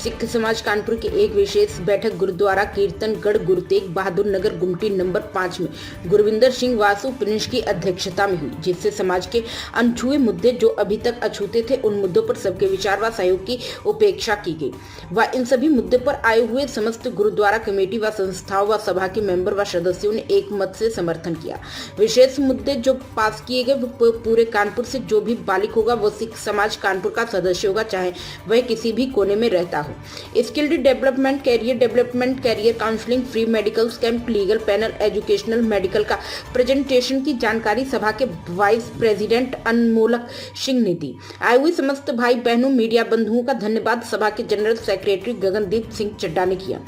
सिख समाज कानपुर की एक विशेष बैठक गुरुद्वारा कीर्तनगढ़ गुरु तेग बहादुर नगर गुमटी नंबर 5 में गुरविंदर सिंह वासु प्रिंस की अध्यक्षता में हुई, जिससे समाज के अनछुए मुद्दे जो अभी तक अछूते थे उन मुद्दों पर सबके विचार व सहयोग की उपेक्षा की गई व इन सभी मुद्दों पर आए हुए समस्त गुरुद्वारा कमेटी व संस्थाओं व सभा के मेंबर व सदस्यों ने एक मत से समर्थन किया। विशेष मुद्दे जो पास किए गए वो पूरे कानपुर से जो भी बालिक होगा वो सिख समाज कानपुर का सदस्य होगा, चाहे वह किसी भी कोने में रहता हो। Skilled development, career counselling, free medical camp, legal panel, educational medical का प्रेजेंटेशन की जानकारी सभा के वाइस प्रेसिडेंट अनमोलक सिंह ने दी। आए हुए समस्त भाई बहनों मीडिया बंधुओं का धन्यवाद सभा के जनरल सेक्रेटरी गगनदीप सिंह चड्डा ने किया।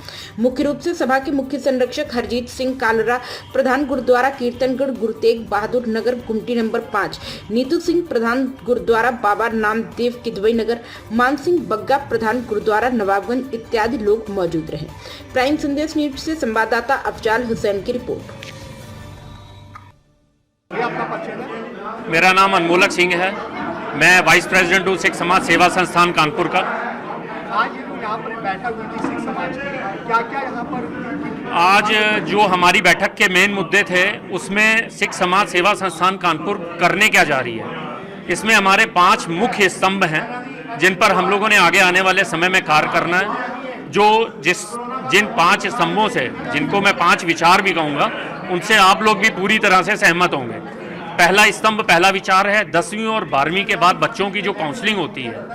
मुख्य रूप से सभा के मुख्य संरक्षक हरजीत सिंह कालरा, प्रधान गुरुद्वारा कीर्तनगढ़ गुरु तेग बहादुर नगर गुमटी नंबर 5, नीतू सिंह प्रधान गुरुद्वारा बाबा नामदेव किदवई नगर, मान सिंह बग्गा प्रधान गुरुद्वारा नवाबगंज इत्यादि लोग मौजूद रहे। प्राइम संदेश न्यूज से संवाददाता अफजाल हुसैन की रिपोर्ट। मेरा नाम अनमोलक सिंह है, मैं वाइस प्रेसिडेंट हूँ सिख समाज सेवा संस्थान कानपुर का। आज यहाँ पर बैठक हुई थी सिख समाज की, क्या यहाँ पर आज जो हमारी बैठक के मेन मुद्दे थे उसमें सिख समाज सेवा संस्थान कानपुर करने क्या जा रही है। इसमें हमारे 5 मुख्य स्तंभ हैं जिन पर हम लोगों ने आगे आने वाले समय में कार्य करना है। जिन 5 स्तंभों से, जिनको मैं 5 विचार भी कहूँगा, उनसे आप लोग भी पूरी तरह से सहमत होंगे। पहला स्तंभ, पहला विचार है 10वीं और 12वीं के बाद बच्चों की जो काउंसलिंग होती है,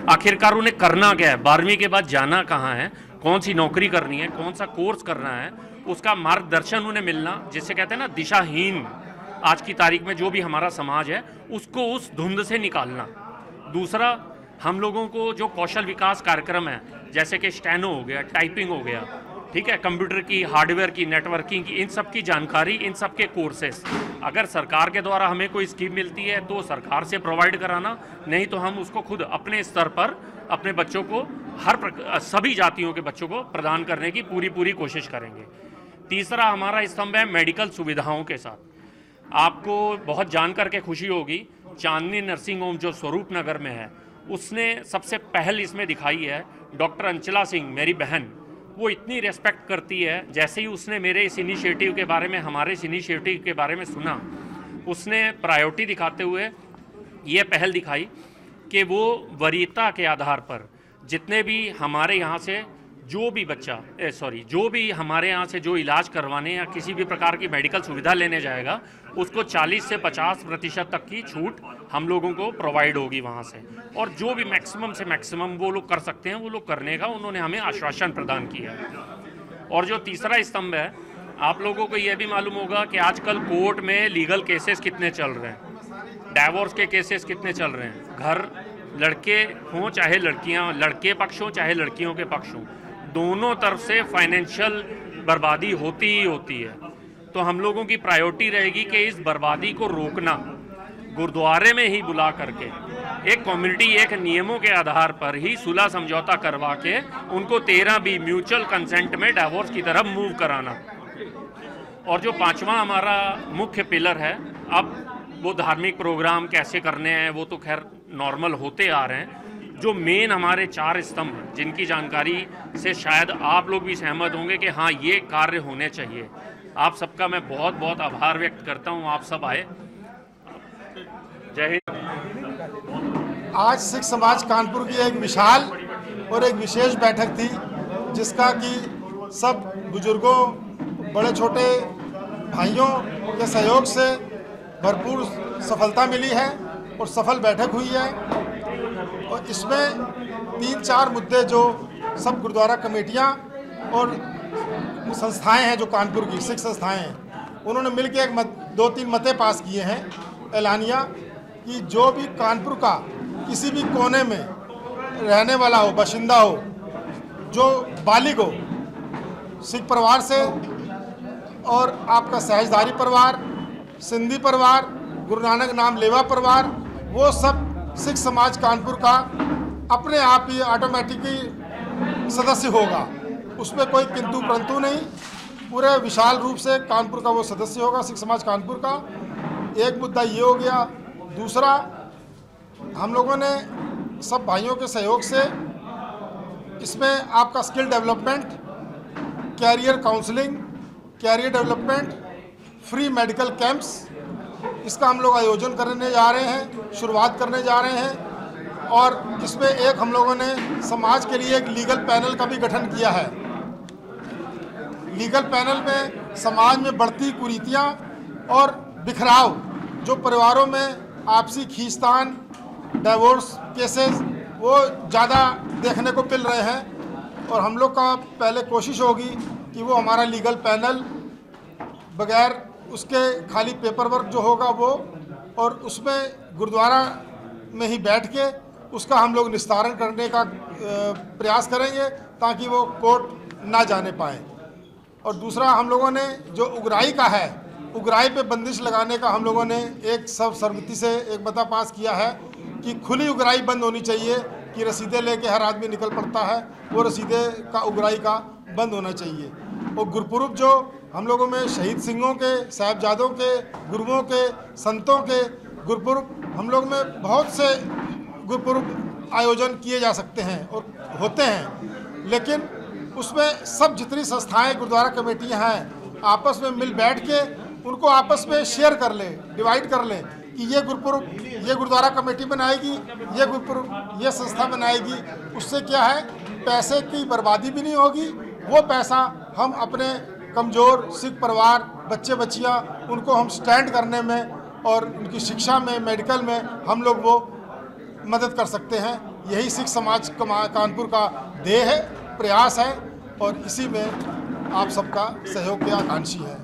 आखिरकार उन्हें करना क्या है, 12वीं के बाद जाना कहाँ है, कौन सी नौकरी करनी है, कौन सा कोर्स करना है, उसका मार्गदर्शन उन्हें मिलना, जिसे कहते हैं ना दिशाहीन आज की तारीख में जो भी हमारा समाज है उसको उस धुंध से निकालना। दूसरा, हम लोगों को जो कौशल विकास कार्यक्रम है जैसे कि स्टेनो हो गया, टाइपिंग हो गया, ठीक है, कंप्यूटर की, हार्डवेयर की, नेटवर्किंग की, इन सब की जानकारी, इन सब के कोर्सेस अगर सरकार के द्वारा हमें कोई स्कीम मिलती है तो सरकार से प्रोवाइड कराना, नहीं तो हम उसको खुद अपने स्तर पर अपने बच्चों को सभी जातियों के बच्चों को प्रदान करने की पूरी कोशिश करेंगे। तीसरा हमारा स्तंभ है मेडिकल सुविधाओं के साथ। आपको बहुत जानकर के खुशी होगी, चांदनी नर्सिंग होम जो स्वरूप नगर में है उसने सबसे पहल इसमें दिखाई है। डॉक्टर अंचला सिंह मेरी बहन, वो इतनी रेस्पेक्ट करती है, जैसे ही उसने मेरे इस इनिशिएटिव के बारे में, हमारे इस इनिशिएटिव के बारे में सुना, उसने प्रायोरिटी दिखाते हुए ये पहल दिखाई कि वो वरीयता के आधार पर जितने भी हमारे यहाँ से जो भी हमारे यहाँ से जो इलाज करवाने या किसी भी प्रकार की मेडिकल सुविधा लेने जाएगा उसको 40 से 50% तक की छूट हम लोगों को प्रोवाइड होगी वहाँ से, और जो भी मैक्सिमम से मैक्सिमम वो लोग कर सकते हैं वो लोग करने का उन्होंने हमें आश्वासन प्रदान किया है। और जो तीसरा स्तंभ है, आप लोगों को ये भी मालूम होगा कि आजकल कोर्ट में लीगल केसेस कितने चल रहे हैं, डाइवोर्स के केसेस कितने चल रहे हैं। घर लड़के हों चाहे लड़कियाँ, लड़के पक्ष हों चाहे लड़कियों के पक्ष हों, दोनों तरफ से फाइनेंशियल बर्बादी होती ही होती है। तो हम लोगों की प्रायोरिटी रहेगी कि इस बर्बादी को रोकना, गुरुद्वारे में ही बुला करके एक कम्युनिटी, एक नियमों के आधार पर ही सुलह समझौता करवा के उनको 13B म्यूचुअल कंसेंट में डाइवोर्स की तरफ मूव कराना। और जो 5वां हमारा मुख्य पिलर है, अब वो धार्मिक प्रोग्राम कैसे करने हैं वो तो खैर नॉर्मल होते आ रहे हैं। जो मेन हमारे 4 स्तंभ जिनकी जानकारी से शायद आप लोग भी सहमत होंगे कि हाँ ये कार्य होने चाहिए, आप सबका मैं बहुत बहुत आभार व्यक्त करता हूँ, आप सब आए। जय हिंद। आज सिख समाज कानपुर की एक विशाल और एक विशेष बैठक थी जिसका कि सब बुजुर्गों, बड़े छोटे भाइयों के सहयोग से भरपूर सफलता मिली है और सफल बैठक हुई है। और इसमें 3-4 मुद्दे जो सब गुरुद्वारा कमेटियाँ और संस्थाएं हैं जो कानपुर की सिख संस्थाएं हैं, उन्होंने मिलकर 2-3 मते पास किए हैं ऐलानिया कि जो भी कानपुर का किसी भी कोने में रहने वाला हो, बाशिंदा हो, जो बालिग हो, सिख परिवार से और आपका सहजधारी परिवार, सिंधी परिवार, गुरु नानक नाम लेवा परिवार, वो सब सिख समाज कानपुर का अपने आप ही ऑटोमेटिकली सदस्य होगा। उसमें कोई किंतु परंतु नहीं, पूरे विशाल रूप से कानपुर का वो सदस्य होगा सिख समाज कानपुर का। एक मुद्दा ये हो गया। दूसरा, हम लोगों ने सब भाइयों के सहयोग से इसमें आपका skill development, career counselling, career development, free medical camps, इसका हम लोग आयोजन करने जा रहे हैं, शुरुआत करने जा रहे हैं। और इसमें एक हम लोगों ने समाज के लिए एक लीगल पैनल का भी गठन किया है। लीगल पैनल में समाज में बढ़ती कुरीतियाँ और बिखराव, जो परिवारों में आपसी खींचतान, डाइवोर्स केसेस वो ज़्यादा देखने को मिल रहे हैं। और हम लोग का पहले कोशिश होगी कि वो हमारा लीगल पैनल बगैर उसके खाली पेपर वर्क जो होगा वो, और उसमें गुरुद्वारा में ही बैठ के उसका हम लोग निस्तारण करने का प्रयास करेंगे ताकि वो कोर्ट ना जाने पाए। और दूसरा, हम लोगों ने जो उगराई का है, उगराई पे बंदिश लगाने का हम लोगों ने एक सर्वसम्मति से एक मता पास किया है कि खुली उगराई बंद होनी चाहिए, कि रसीदें लेके हर आदमी निकल पड़ता है, वो रसीदें का उगराई का बंद होना चाहिए। और गुरपुरुष जो हम लोगों में शहीद सिंहों के, साहिबजादों के, गुरुओं के, संतों के गुरपुरुष, हम लोग में बहुत से गुरपुरुष आयोजन किए जा सकते हैं और होते हैं, लेकिन उसमें सब जितनी संस्थाएं गुरुद्वारा कमेटियां हैं आपस में मिल बैठ के उनको आपस में शेयर कर लें, डिवाइड कर लें कि ये गुरपुरुष ये गुरुद्वारा कमेटी बनाएगी, ये गुरपुरुष ये संस्था बनाएगी। उससे क्या है, पैसे की बर्बादी भी नहीं होगी। वो पैसा हम अपने कमज़ोर सिख परिवार, बच्चे बच्चियाँ, उनको हम स्टैंड करने में और उनकी शिक्षा में, मेडिकल में हम लोग वो मदद कर सकते हैं। यही सिख समाज कानपुर का ध्येय है, प्रयास है, और इसी में आप सबका सहयोग के आकांक्षी है।